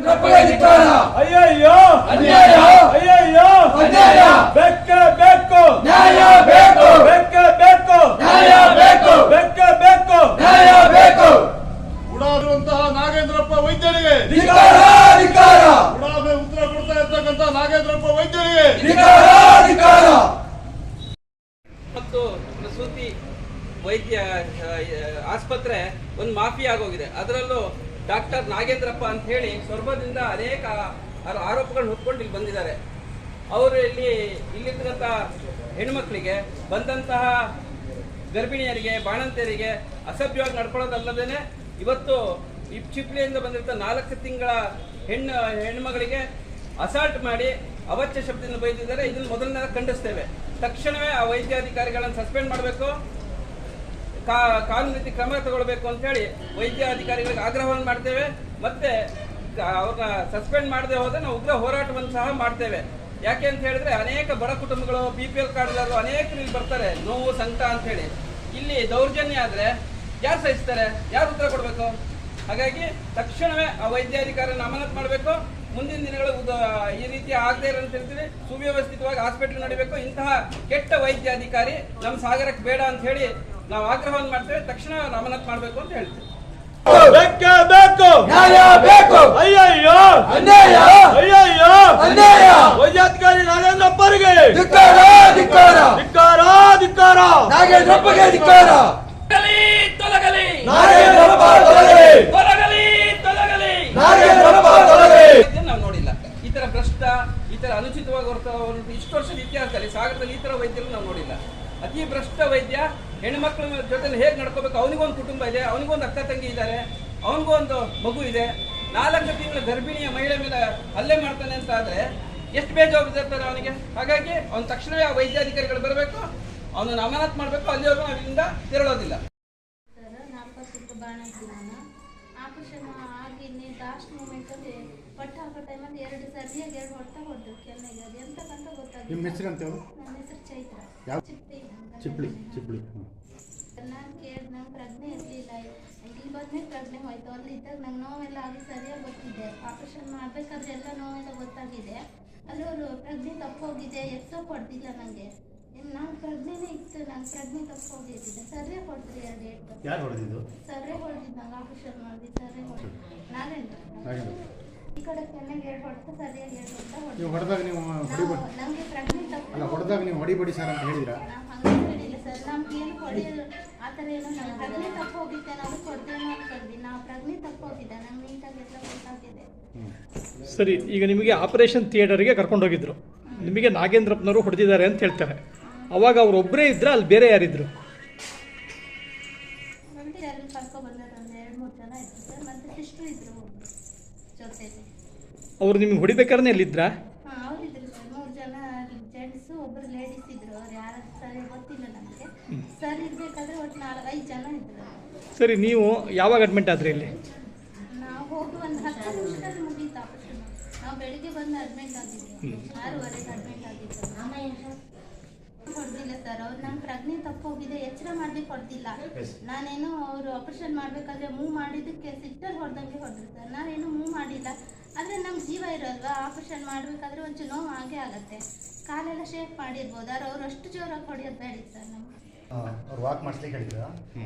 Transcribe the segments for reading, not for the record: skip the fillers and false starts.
ಅಯ್ಯಯ್ಯೋ ಅನ್ಯಾಯ, ಅಯ್ಯಯ್ಯೋ ಅನ್ಯಾಯ, ಬೆಕ್ಕೆ ಬೇಕು ನ್ಯಾಯ ಬೇಕು, ಬೆಕ್ಕೆ ಬೇಕು ನ್ಯಾಯ ಬೇಕು, ಬೆಕ್ಕೆ ಬೇಕು ನ್ಯಾಯ ಬೇಕು. ಉಡಾಡುವಂತಹ ನಾಗೇಂದ್ರಪ್ಪ ವೈದ್ಯರಿಗೆ ಧಿಕ್ಕಾರ ಧಿಕ್ಕಾರ, ಉಡಾಬೆ ಉತ್ತರ ಕೊಡ್ತಾ ಇರ್ತಕ್ಕಂಥ ನಾಗೇಂದ್ರಪ್ಪ ವೈದ್ಯರಿಗೆ ಧಿಕ್ಕಾರ ಧಿಕ್ಕಾರ. ಮತ್ತು ಪ್ರಸೂತಿ ವೈದ್ಯ ಆಸ್ಪತ್ರೆ ಒಂದು ಮಾಫಿ ಆಗೋಗಿದೆ. ಅದರಲ್ಲೂ ಡಾಕ್ಟರ್ ನಾಗೇಂದ್ರಪ್ಪ ಅಂತ ಹೇಳಿ ಸೊರಬದಿಂದ ಅನೇಕ ಆರೋಪಗಳನ್ನ ಹೊತ್ಕೊಂಡು ಇಲ್ಲಿ ಬಂದಿದ್ದಾರೆ. ಅವರು ಇಲ್ಲಿರ್ತಕ್ಕಂಥ ಹೆಣ್ಮಕ್ಳಿಗೆ ಬಂದಂತಹ ಗರ್ಭಿಣಿಯರಿಗೆ ಬಾಣಂತಿಯರಿಗೆ ಅಸಭ್ಯವಾಗಿ ನಡ್ಕೊಳ್ಳೋದಲ್ಲದೇ ಇವತ್ತು ಈ ಚಿಪ್ಲಿಯಿಂದ ಬಂದಿರ್ತ 4 ತಿಂಗಳ ಹೆಣ್ಮಗಳಿಗೆ ಅಸಾಲ್ಟ್ ಮಾಡಿ ಅವಾಚ್ಯ ಶಬ್ದದಿಂದ ಬೈದಿದ್ದಾರೆ. ಇದನ್ನು ಮೊದಲನೇ ಖಂಡಿಸ್ತೇವೆ. ತಕ್ಷಣವೇ ಆ ವೈದ್ಯಾಧಿಕಾರಿಗಳನ್ನು ಸಸ್ಪೆಂಡ್ ಮಾಡಬೇಕು, ಕಾನೂನು ರೀತಿ ಕ್ರಮ ತಗೊಳ್ಬೇಕು ಅಂತ ಹೇಳಿ ವೈದ್ಯಾಧಿಕಾರಿಗಳಿಗೆ ಆಗ್ರಹವನ್ನು ಮಾಡ್ತೇವೆ. ಮತ್ತೆ ಅವ್ರನ್ನ ಸಸ್ಪೆಂಡ್ ಮಾಡದೆ ಹೋದ್ರೆ ನಾವು ಉಗ್ರ ಹೋರಾಟವನ್ನು ಸಹ ಮಾಡ್ತೇವೆ. ಯಾಕೆ ಅಂತ ಹೇಳಿದ್ರೆ ಅನೇಕ ಬಡ ಕುಟುಂಬಗಳು, BPL ಕಾರ್ಡ್ಗಳು ಅನೇಕರು ಇಲ್ಲಿ ಬರ್ತಾರೆ, ನೋವು ಸಂಕಟ ಅಂತ ಹೇಳಿ. ಇಲ್ಲಿ ದೌರ್ಜನ್ಯ ಆದ್ರೆ ಯಾರು ಸಹಿಸ್ತಾರೆ, ಯಾರು ಉತ್ತರ ಕೊಡಬೇಕು? ಹಾಗಾಗಿ ತಕ್ಷಣವೇ ಆ ವೈದ್ಯಾಧಿಕಾರಿಯನ್ನು ಅಮಾನತು ಮಾಡಬೇಕು. ಮುಂದಿನ ದಿನಗಳು ಈ ರೀತಿ ಆಗದೆ ಇರೋ ಅಂತ ಹೇಳ್ತೀವಿ. ಸುವ್ಯವಸ್ಥಿತವಾಗಿ ಹಾಸ್ಪಿಟಲ್ ನಡಿಬೇಕು. ಇಂತಹ ಕೆಟ್ಟ ವೈದ್ಯಾಧಿಕಾರಿ ನಮ್ಮ ಸಾಗರಕ್ಕೆ ಬೇಡ ಅಂತ ಹೇಳಿ ನಾವು ಆಗ್ರಹವನ್ನು ಮಾಡ್ತೇವೆ. ತಕ್ಷಣ ಅಮಾನತು ಮಾಡಬೇಕು ಅಂತ ಹೇಳ್ತೀವಿ. ಬೆಕ್ಕೆ ಬೇಕು ನ್ಯಾಯ ಬೇಕು, ಅಯ್ಯಯ್ಯೋ ಅನ್ಯಾಯ, ಅಯ್ಯಯ್ಯೋ ಅನ್ಯಾಯ, ವೈದ್ಯಾಧಿಕಾರಿ ನಾಗೇಂದ್ರಪ್ಪರಿಗೆ ಧಿಕ್ಕಾರ ಧಿಕ್ಕಾರ, ಧಿಕ್ಕಾರ ಧಿಕ್ಕಾರ, ನಾಗೇಂದ್ರಪ್ಪಗೆ ಧಿಕ್ಕಾರ. ತೊಲಗಲಿ ನಾಗೇಂದ್ರಪ್ಪ ತೊಲಗಲಿ, ತೊಲಗಲಿ ತೊಲಗಲಿ, ನಾಗೇಂದ್ರಪ್ಪ ತೊಲಗಲಿ. ನಾವು ನೋಡಿಲ್ಲ ಈ ತರ ಭ್ರಷ್ಟ, ಈ ತರ ಅನುಚಿತವಾಗಿ ಇಷ್ಟು ವರ್ಷದ ಇತಿಹಾಸದಲ್ಲಿ ಸಾಗರದಲ್ಲಿ ಈ ತರ ವೈದ್ಯರು ನಾವು ನೋಡಿಲ್ಲ. ಅತಿ ಭ್ರಷ್ಟ ವೈದ್ಯ. ಹೆಣ್ಮಕ್ಳ ಜೊತೆ ಹೇಗೆ ನಡ್ಕೋಬೇಕು? ಅವನಿಗೊಂದು ಕುಟುಂಬ ಇದೆ, ಅವನಿಗೊಂದು ಅಕ್ಕ ತಂಗಿ ಇದ್ದಾರೆ, ಅವನಿಗೊಂದು ಮಗು ಇದೆ. 4 ತಿಂಗಳ ಗರ್ಭಿಣಿಯ ಮಹಿಳೆ ಮೇಲೆ ಹಲ್ಲೆ ಮಾಡ್ತಾನೆ ಅಂತ ಆದ್ರೆ ಎಷ್ಟು ಬೇಜವಾಬ್ದಾರಿ ಅವನಿಗೆ. ಹಾಗಾಗಿ ಅವನು ತಕ್ಷಣವೇ ಆ ವೈದ್ಯಾಧಿಕಾರಿಗಳು ಬರಬೇಕು, ಅವನನ್ನು ಅಮಾನತು ಮಾಡಬೇಕು. ಅಲ್ಲಿವರೆಗೂ ನಾವು ಇಲ್ಲಿಂದ ತೆರಳೋದಿಲ್ಲ. ಆಪರೇಷನ್ ಆಗಿ ಲಾಸ್ಟ್ ಮೂಮೆಂಟಲ್ಲಿ ಹೊಟ್ಟೆ ಹಾಕೋ ಟೈಮಲ್ಲಿ 2 ಸರ್ದಿಯಾಗಿ 2 ಹೊಟ್ಟೆ ಹೊಡೆದ್ರು ಕೆನ್ನೆಗೆ. ಅದು ಎಂತಕ್ಕಂತ ಗೊತ್ತಾಗಿಲ್ಲ. ನಿಮ್ಮ ಹೆಸರು ಅಂತ ಹೇಳು? ನನ್ನ ಹೆಸರು ಚೈತ್ರ. ಯಾವ? ಚಿಪ್ಳಿ. ನಾನು ಕೇಳಿದೆ, ನಂಗೆ ಪ್ರಜ್ಞೆ ಇರಲಿಲ್ಲ. ಇಲ್ಲಿ ಬಂದ್ಮೇಲೆ ಪ್ರಜ್ಞೆ ಹೋಯ್ತು. ಅಲ್ಲಿದ್ದಾಗ ನಂಗೆ ನೋವೆಲ್ಲ ಆಗಿ ಸರಿಯಾಗಿ ಗೊತ್ತಿದೆ. ಆಪರೇಷನ್ ಮಾಡಬೇಕಾದ್ರೆ ಎಲ್ಲ ನೋವೆಲ್ಲ ಗೊತ್ತಾಗಿದೆ. ಅಲ್ಲಿ ಅವರು ಪ್ರಜ್ಞೆ ತಪ್ಪೋಗಿದೆ, ಎಕ್ಸೋ ಕೊಡ್ತಿಲ್ಲ ನನಗೆ. ನಾನು ಪ್ರಜ್ಞೆನೇ ಇತ್ತು, ನಂಗೆ ಪ್ರಜ್ಞೆ ತಪ್ಪೋಗಿದ್ದೆ. ಸರ್ರೆ ಕೊಡ್ತೀರಿ 2 ಏಟು. ಯಾರು ಹೊಡೆದಿದ್ದು? ಸರ್ರೆ ಹೊಡೆದಿದ್ದು, ನಂಗೆ ಆಪರೇಷನ್ ಮಾಡಿದ್ದು ಸರ್ರೆ ಹೊಡೆದು. ನಾಗೇಂದ್ರ ಈ ಕಡೆ ಕೆನ್ನೆಗೆ 2 ಹೊಡೆದು ಸರಿಯಾಗಿ 2 ಹೊಡೆದು ನೀವು ಹೊಡೆದಾಗ ನೀವು ಹೊಡಿಬೇಡಿ. ನಮಗೆ ಪ್ರಜ್ಞೆ ತಪ್ಪು. ಅಲ್ಲ, ಹೊಡೆದಾಗ ನೀವು ಹೊಡಿಬೇಡಿ ಸರ್ ಅಂತ ಹೇಳಿದ್ರಾ? ನಾವು ಹಂಗೆ ಹೇಳಿಲ್ಲ ಸರ್. ನಮ್ಗೆ ಏನು ಹೊಡೆಯೋದು ಆ ಥರ ಏನೋ ನಾನು ಪ್ರಜ್ಞೆ ತಪ್ಪು ಹೋಗಿದ್ದೆ. ನಾವು ಕೊಡ್ತೇನೋ ಅನ್ಕೊಂಡ್ವಿ. ನಾವು ಪ್ರಜ್ಞೆ ತಪ್ಪು ಹೋಗಿದ್ದೆ. ನಂಗೆ ನೀಟಾಗಿ ಎಲ್ಲ ಗೊತ್ತಾಗಿದೆ. ಸರಿ, ಈಗ ನಿಮಗೆ ಆಪರೇಷನ್ ಥಿಯೇಟರ್ಗೆ ಕರ್ಕೊಂಡು ಹೋಗಿದ್ರು. ನಿಮಗೆ ನಾಗೇಂದ್ರಪ್ಪನವರು ಹೊಡೆದಿದ್ದಾರೆ ಅಂತ ಹೇಳ್ತಾರೆ. ಅವಾಗ ಅವರೊಬ್ಬರೇ ಇದ್ರ, ಅಲ್ಲಿ ಬೇರೆ ಯಾರಿದ್ರು? ಮತ್ತೆ ಯಾರನ್ನು ಕರ್ಕೊ ಬಂದರು, ಒಂದು 2-3 ಜನ ಇದ್ರು ಸರ್. ಮತ್ತೆ ಸಿಸ್ಟರ್ ಇದ್ರು ಜೊತೆಲಿ. ಅವರು ನಿಮಗೆ ಹೊಡಿಬೇಕಾದ್ರೆ ಎಲ್ಲಿದ್ರಾ? ಹಾಂ, ಅವರಿದ್ರು ಸರ್. 3 ಜನ ಜೆಂಟ್ಸು, ಒಬ್ಬರು ಲೇಡೀಸ್ ಇದ್ರು. ಅವ್ರು ಯಾರು ಸರಿ ಗೊತ್ತಿಲ್ಲ ನಮಗೆ. ಸರ್ ಇರಬೇಕಾದ್ರೆ ಒಟ್ಟು 4-5 ಜನ ಇದ್ರು. ಸರಿ, ನೀವು ಯಾವಾಗ ಅಡ್ಮಿಟ್ ಆದ್ರಿ ಇಲ್ಲಿ? ನಾವು ಹೋಗಿ ಒಂದು 10 ನಿಮಿಷದಲ್ಲಿ ಮುಗೀತು ಆಪರೇಷನ್. ನಾವು ಬೆಳಿಗ್ಗೆ ಬಂದು ಅಡ್ಮಿಟ್ ಆಗಿದ್ವಿ. 6:30ಗೆ ಅಡ್ಮಿಟ್ ಆಗಿದ್ದು. ಹೊಡೆದಿಲ್ಲ ಸರ್. ಅವ್ರು ನಂಗೆ ಪ್ರಜ್ಞೆ ತಪ್ಪೋಗಿದೆ, ಎಚ್ಚರ ಮಾಡ್ಲಿಕ್ಕೆ ಹೊಡೆದಿಲ್ಲ. ನಾನೇನು ಅವರು ಆಪರೇಷನ್ ಮಾಡಬೇಕಾದ್ರೆ ಮೂವ್ ಮಾಡಿದ್ದಕ್ಕೆ ಸಿಟ್ಟಲ್ಲಿ ಹೊಡೆದಂಗೆ ಹೊಡೆದ್ರು ಸರ್. ನಾನೇನು ಮೂವ್ ಮಾಡಿಲ್ಲ. ಆದರೆ ನಮ್ಮ ಜೀವ ಇರೋಲ್ವಾ, ಆಪರೇಷನ್ ಮಾಡಬೇಕಾದ್ರೆ ಒಂಚೂರು ನೋವು ಹಾಗೆ ಆಗುತ್ತೆ. ಕಾಲೆಲ್ಲ ಶೇಕ್ ಮಾಡಿರ್ಬೋದು. ಅವ್ರು ಅಷ್ಟು ಜೋರಾಗಿ ಹೊಡೆಯೋದು ಬೇಡ ಸರ್ ನಮ್ಗೆ. ಅವ್ರು ವಾಕ್ ಮಾಡಿಸ್ಲಿಕ್ಕೆ ಹೇಳಿದ್ರು.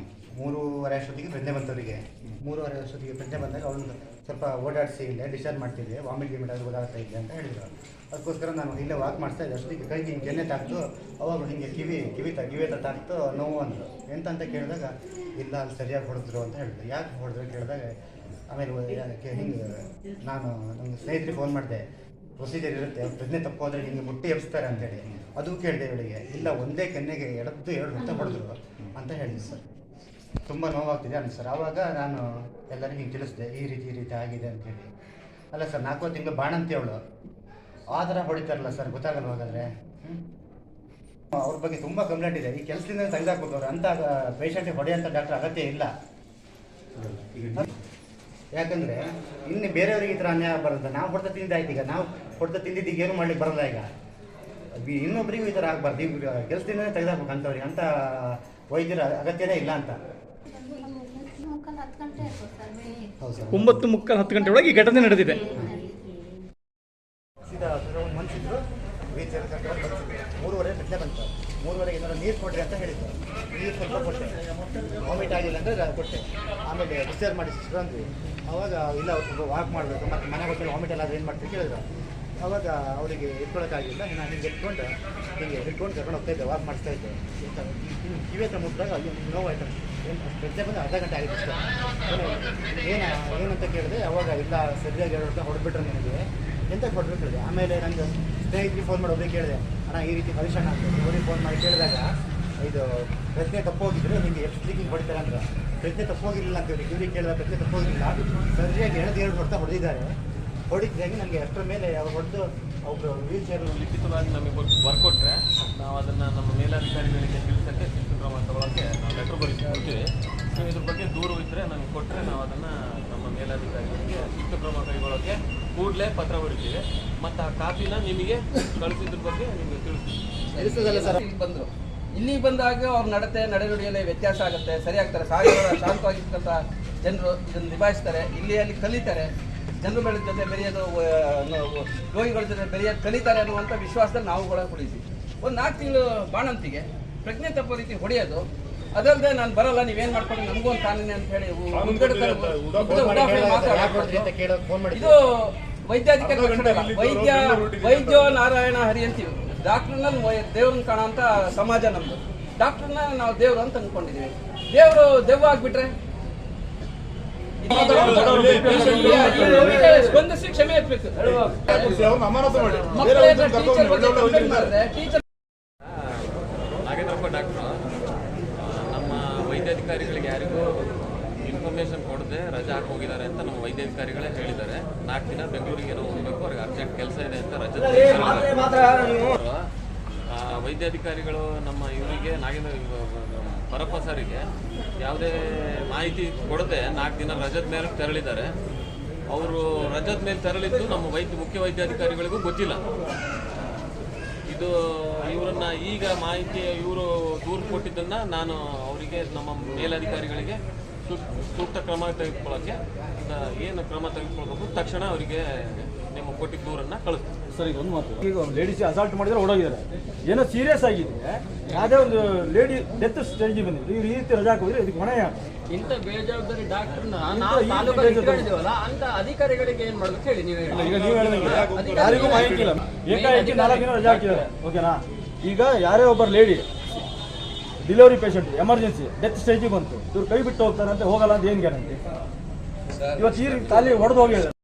3:30 ಅಷ್ಟೊತ್ತಿಗೆ ಪ್ರಜ್ಞೆ ಬಂತವರಿಗೆ. 3:30 ಅಷ್ಟೊತ್ತಿಗೆ ಪ್ರಜ್ಞೆ ಬಂದಾಗ ಅವ್ರನ್ನ ಸ್ವಲ್ಪ ಓಡಾಡಿಸಿ ಇಲ್ಲೇ ಡಿಸ್ಚಾರ್ಜ್ ಮಾಡ್ತಿದ್ದೆ, ವಾಮಿಟ್ ಗಿಮಿಟ್ ಅದು ಗೊತ್ತಾಗ್ತಾ ಇದೆ ಅಂತ ಹೇಳಿದ್ರು. ಅದಕ್ಕೋಸ್ಕರ ನಾನು ಇಲ್ಲೇ ವಾಕ್ ಮಾಡಿಸ್ತಾ ಇದ್ದೆ. ಅಷ್ಟೊತ್ತಿಗೆ ಕೈಗೆ ಹಿಂಗೆ ಕೆನ್ನೆ ತಾಕ್ತು. ಅವಾಗ ಹಿಂಗೆ ಕಿವಿ ತಾಕ್ತು ನೋವು ಅಂದರು. ಎಂತ ಕೇಳಿದಾಗ ಇಲ್ಲ ಅಲ್ಲಿ ಸರಿಯಾಗಿ ಹೊಡೆದ್ರು ಅಂತ ಹೇಳಿದ್ರು. ಯಾಕೆ ಹೊಡೆದ್ರು ಕೇಳಿದಾಗ ಆಮೇಲೆ ಹಿಂಗೆ ನಾನು ನಮ್ಮ ಸ್ನೇಹಿತರಿಗೆ ಫೋನ್ ಮಾಡಿದೆ. ಪ್ರೊಸೀಜರ್ ಇರುತ್ತೆ, ಪ್ರಜ್ಞೆ ತಪ್ಪೋದ್ರೆ ಹಿಂಗೆ ಮುಟ್ಟಿ ಎಬ್ಸ್ತಾರೆ ಅಂತೇಳಿ. ಅದು ಕೇಳಿದೆ ಇವಳಿಗೆ. ಇಲ್ಲ, ಒಂದೇ ಕೆನ್ನೆಗೆ 2 ಹೊತ್ತ ಹೊಡೆದ್ರು ಅಂತ ಹೇಳಿದ್ರು ಸರ್. ತುಂಬ ನೋವಾಗ್ತಿದೆ ಅಂತ ಸರ್. ಆವಾಗ ನಾನು ಎಲ್ಲರಿಗೂ ಹಿಂಗೆ ತಿಳಿಸಿದೆ, ಈ ರೀತಿ ಆಗಿದೆ ಅಂತೇಳಿ. ಅಲ್ಲ ಸರ್, 4 ತಿಂಗಳು ಬಾಣಂತಿ ಅವಳು. ಆ ಥರ ಹೊಡಿತಾರಲ್ಲ ಸರ್, ಗೊತ್ತಾಗಲ್ಲ ಹಾಗಾದರೆ. ಅವ್ರ ಬಗ್ಗೆ ತುಂಬ ಕಂಪ್ಲೇಂಟ್ ಇದೆ. ಈ ಕೆಲಸದಿಂದ ತೆಗೆದಾಕ್ಬೇಕು ಅವ್ರು. ಅಂಥ ಪೇಷಂಟಿಗೆ ಹೊಡೆಯೋಂಥ ಡಾಕ್ಟರ್ ಅಗತ್ಯ ಇಲ್ಲ. ಯಾಕಂದರೆ ಇನ್ನು ಬೇರೆಯವ್ರಿಗೆ ಈ ಥರ ಅನ್ಯಾಯ ಬರುತ್ತೆ. ನಾವು ಹೊಡೆದ ತಿಂದಾಯ್ತು. ಈಗ ನಾವು ಹೊಡೆದ ತಿಂದಿದ್ದೀಗ ಏನು ಮಾಡ್ಲಿಕ್ಕೆ ಬರಲ್ಲ. ಈಗ ಇನ್ನೊಬ್ಬರಿಗೂ ಈ ಥರ ಆಗಬಾರ್ದು. ಈಗ ಕೆಲಸದಿಂದ ತೆಗೆದಾಕ್ಬೇಕು ಅಂಥವ್ರಿಗೆ. ಅಂಥ ವೈದ್ಯರ ಅಗತ್ಯನೇ ಇಲ್ಲ ಅಂತ. 9:30 10 ಗಂಟೆ ಆಯ್ತು ಸರ್. 9:30 10 ಗಂಟೆ ಒಳಗೆ ಈ ಘಟನೆ ನಡೆದಿದೆ. ವೀಲ್ ಚೇರ್ ಕರ್ಕೊಂಡು ಬರ್ತಿದ್ದೆ. 3:30 ಬಿಟ್ಟೆ ಬಂತು. 3:30 ಏನಾದ್ರು ನೀರು ಕೊಡ್ರಿ ಅಂತ ಹೇಳಿದ್ರು. ನೀರು ಸ್ವಲ್ಪ ಕೊಟ್ಟೆ, ವಾಮಿಟ್ ಆಗಿಲ್ಲ ಅಂದರೆ ಕೊಟ್ಟೆ. ಆಮೇಲೆ ಡಿಸ್ಚಾರ್ಜ್ ಮಾಡಿ ಸಿಸ್ಟರ್ ಅಂದ್ವಿ. ಅವಾಗ ಇಲ್ಲ ಅವ್ರು ಸ್ವಲ್ಪ ವಾಕ್ ಮಾಡಬೇಕು, ಮತ್ತು ಮನೆಗೆ ಹೋಗ್ತಾರೆ ವಾಮಿಟ್ ಎಲ್ಲ ಏನು ಮಾಡ್ತೀವಿ ಕೇಳಿದ್ರು. ಅವಾಗ ಅವರಿಗೆ ಇಟ್ಕೊಳ್ಳೋಕ್ಕಾಗಿಲ್ಲ, ನಾನು ಹಿಂಗೆ ಇಟ್ಕೊಂಡು ಕರ್ಕೊಂಡು ಹೋಗ್ತಾಯಿದ್ದೆ, ವಾಕ್ ಮಾಡಿಸ್ತಾ ಇದ್ದೆ. ಕಿವಿ ಹತ್ರ ಮುಟ್ಟಿದಾಗ ಅಲ್ಲಿ ನೋವಾಯ್ತು. ಬೆಚ್ಚೆ ಬಂದು ಅರ್ಧ ಗಂಟೆ ಆಗಿತ್ತು ಅಷ್ಟೇ. ಏನಂತ ಕೇಳಿದೆ. ಅವಾಗ ಇಲ್ಲ ಸರಿಯಾಗಿ 2 ವರ್ಷ ಹೊಡೆದ್ಬಿಟ್ರೆ ನಿನಗೆ ಎಂತ ಹೊಡೆದ್ಬಿಟ್ಟು ಹೇಳಿದೆ. ಆಮೇಲೆ ನನಗೆ ಸ್ನೇಹಿತರಿಗೆ ಫೋನ್ ಮಾಡಿ ಒಬ್ಬರಿಗೆ ಕೇಳಿದೆ, ಅಣ್ಣ ಈ ರೀತಿ ಹರೀಶಣ್ಣ ಅಂತ ಅವ್ರಿಗೆ ಫೋನ್ ಮಾಡಿ ಕೇಳಿದಾಗ ಇದು ಪ್ರಶ್ನೆ ತಪ್ಪೋಗಿದ್ರೆ ನಿಮಗೆ ಎಷ್ಟು ಸ್ಲೀಕಿಂಗ್ ಹೊಡಿತಾರೆ ಅಂದ್ರೆ ಪ್ರಶ್ನೆ ತಪ್ಪೋಗಿರಲಿಲ್ಲ ಅಂತ ಇವ್ರಿಗೆ ಕೇಳಿದಾಗ ಪ್ರಶ್ನೆ ತಪ್ಪೋಗಿರಲಿಲ್ಲ, ಸರಿಯಾಗಿ 2 ವರ್ಷ ಹೊಡೆದಿದ್ದಾರೆ. ಹೊಡಿತಿದ್ದಾಗಿ ನನಗೆ ಅಷ್ಟರ ಮೇಲೆ ಅವ್ರು ಹೊಡೆದು ಒಬ್ಬರು ವೀಲ್ ಚೇರ್ ಲಿಖಿತವಾಗಿ ನಮಗೆ ಬರ್ಕೊಟ್ರೆ ನಾವು ಅದನ್ನು ನಮ್ಮ ಮೇಲಧಿಕಾರಿಗಳಿಗೆ ತಿಳಿಸೋಕ್ಕೆ ಶಿಸ್ತು ಕ್ರಮ ತಗೊಳ್ಳೋಕ್ಕೆ ನಾವು ಲೆಟ್ರ್ ಕೊಡ್ತೀವಿ. ನೀವು ಇದ್ರ ಬಗ್ಗೆ ದೂರು ಇದ್ದರೆ ನಮಗೆ ಕೊಟ್ಟರೆ ನಾವು ಅದನ್ನು ನಮ್ಮ ಮೇಲಧಿಕಾರಿಗಳಿಗೆ ಶಿಸ್ತು ಕ್ರಮ ಕೈಗೊಳ್ಳೋಕ್ಕೆ ಕೂಡಲೇ ಪತ್ರ ಬರೀತೀವಿ. ಮತ್ತು ಆ ಕಾಪಿನ ನಿಮಗೆ ಕಳಿಸಿದ್ರ ಬಗ್ಗೆ ನಿಮಗೆ ತಿಳಿಸ್ತೀವಿ. ಸರ್ ಇಲ್ಲಿಗೆ ಬಂದರು. ಇಲ್ಲಿಗೆ ಬಂದಾಗ ಅವ್ರ ನಡೆನುಡಿಯಲ್ಲಿ ವ್ಯತ್ಯಾಸ ಆಗುತ್ತೆ, ಸರಿ ಆಗ್ತಾರೆ. ಸಾವಿರ ಶಾಂತವಾಗಿರ್ತಕ್ಕಂಥ ಜನರು ಇದನ್ನು ನಿಭಾಯಿಸ್ತಾರೆ, ಇಲ್ಲಿ ಕಲಿತಾರೆ, ಜನರುಗಳ ಜೊತೆ ಬೆರೆಯೋದು, ರೋಗಿಗಳ ಜೊತೆ ಬೆರೆಯೋದು ಕಲಿತಾರೆ ಅನ್ನುವಂಥ ವಿಶ್ವಾಸದಲ್ಲಿ ನಾವು ಒಳಗೊಳಿಸಿದ್ವಿ. ಒಂದು 4 ತಿಂಗಳು ಬಾಣಂತಿಗೆ ಪ್ರಜ್ಞೆ ತಪ್ಪೋ ರೀತಿ ಹೊಡೆಯೋದು, ಅದಲ್ಲದೆ ನಾನು ಬರಲ್ಲ ನೀವೇನು ಮಾಡ್ಕೊಂಡು ನಮಗೂ ಒಂದು ಕಾನೂನು ಅಂತ ಹೇಳಿ ಇದು ವೈದ್ಯಾಧಿಕಾರಿ ಲಕ್ಷಣ ಅಲ್ಲ. ವೈದ್ಯೋ ನಾರಾಯಣ ಹರಿ ಅಂತೀವಿ. ಡಾಕ್ಟ್ರನ್ನ ದೇವ್ರನ್ನ ಕಾಣೋ ಅಂತ ಸಮಾಜ ನಮ್ದು. ಡಾಕ್ಟ್ರನ್ನ ನಾವು ದೇವ್ರು ಅಂತ ಅಂದ್ಕೊಂಡಿದ್ದೀವಿ. ದೇವರು ದೆವ್ವ ಆಗ್ಬಿಟ್ರೆ ಸ್ಪಂದಿಸಿ ಕ್ಷಮೆ ಎತ್ತಬೇಕು. ನಾಗೇಂದ್ರಪ್ಪ ಡಾಕ್ಟ್ರು ನಮ್ಮ ವೈದ್ಯಾಧಿಕಾರಿಗಳಿಗೆ ಯಾರಿಗೂ ಇನ್ಫಾರ್ಮೇಷನ್ ಕೊಡದೆ ರಜೆ ಹಾಕಿ ಹೋಗಿದ್ದಾರೆ ಅಂತ ನಮ್ಮ ವೈದ್ಯಾಧಿಕಾರಿಗಳೇ ಹೇಳಿದ್ದಾರೆ. 4 ದಿನ ಬೆಂಗಳೂರಿಗೆ ಹೋಗಬೇಕು, ಅವ್ರಿಗೆ ಅರ್ಜೆಂಟ್ ಕೆಲಸ ಇದೆ ಅಂತ ರಜೆ. ವೈದ್ಯಾಧಿಕಾರಿಗಳು ನಮ್ಮ ಇವರಿಗೆ ಪರಪ್ಪ ಸರಿಗೆ ಯಾವುದೇ ಮಾಹಿತಿ ಕೊಡದೆ 4 ದಿನ ರಜದ ಮೇಲೆ ತೆರಳಿದ್ದಾರೆ. ಅವರು ರಜದ ಮೇಲೆ ತೆರಳಿದ್ದು ನಮ್ಮ ಮುಖ್ಯ ವೈದ್ಯಾಧಿಕಾರಿಗಳಿಗೂ ಗೊತ್ತಿಲ್ಲ. ಇದು ಇವರನ್ನ ಈಗ ಮಾಹಿತಿ ಇವರು ದೂರು ಕೊಟ್ಟಿದ್ದನ್ನು ನಾನು ಅವರಿಗೆ ನಮ್ಮ ಮೇಲಧಿಕಾರಿಗಳಿಗೆ ಸೂಕ್ತ ಕ್ರಮ ತೆಗೆದುಕೊಳ್ಳೋಕ್ಕೆ ಏನು ಕ್ರಮ ತೆಗೆದುಕೊಳ್ಬೇಕು ತಕ್ಷಣ ಅವರಿಗೆ ನಿಮ್ಮ ಕೊಟ್ಟಿದ್ದ ದೂರನ್ನು ಕಳಿಸ್ತೀವಿ. ಸರ್, ಈಗ ಒಂದು ಮಾತು, ಈಗ ಲೇಡೀಸ್ ಅಸಾಲ್ಟ್ ಮಾಡಿದ್ರೆ ಓಡೋಗಿದ್ದಾರೆ, ಏನೋ ಸೀರಿಯಸ್ ಆಗಿದೆ, ಯಾವುದೇ ಒಂದು ಲೇಡಿ ಡೆತ್ ಸ್ಟೇಜಿಗೆ ಬಂದಿದೆ, ಇವ್ರು ಈ ರೀತಿ ರಜಾ ಹಾಕಿದ್ರೆ ಇದಕ್ಕೆ ಹೊಣೆ ಇಂಥ ಬೇಜವಾಬ್ದಾರಿ ಡಾಕ್ಟರ್ನ ಅಂತ ಅಧಿಕಾರಿಗಳಿಗೆ ಏನು ಮಾಡ್ಬೇಕು ಹೇಳಿ ನೀವು. ಈಗ ನೀವು ಹೇಳಿದಂಗೆ ಯಾರಿಗೂ ಮಾಹಿತಿ ಇಲ್ಲ, ಏಕಾಏಕಿ 4 ದಿನ ರಜಾ ಹಾಕಿದ್ದಾರೆ. ಓಕೆನಾ? ಈಗ ಯಾರೇ ಒಬ್ಬರು lady delivery patient emergency death ಸ್ಟೇಜಿಗೆ ಬಂತು, ಇವ್ರು ಕೈ ಬಿಟ್ಟು ಹೋಗ್ತಾರೆ ಅಂತ ಹೋಗಲ್ಲ ಅಂತ ಏನು ಗ್ಯಾರಂಟಿ? ಇವತ್ತು ಈ ಖಾಲಿ ಹೊಡೆದು ಹೋಗಿದ್ದಾರೆ.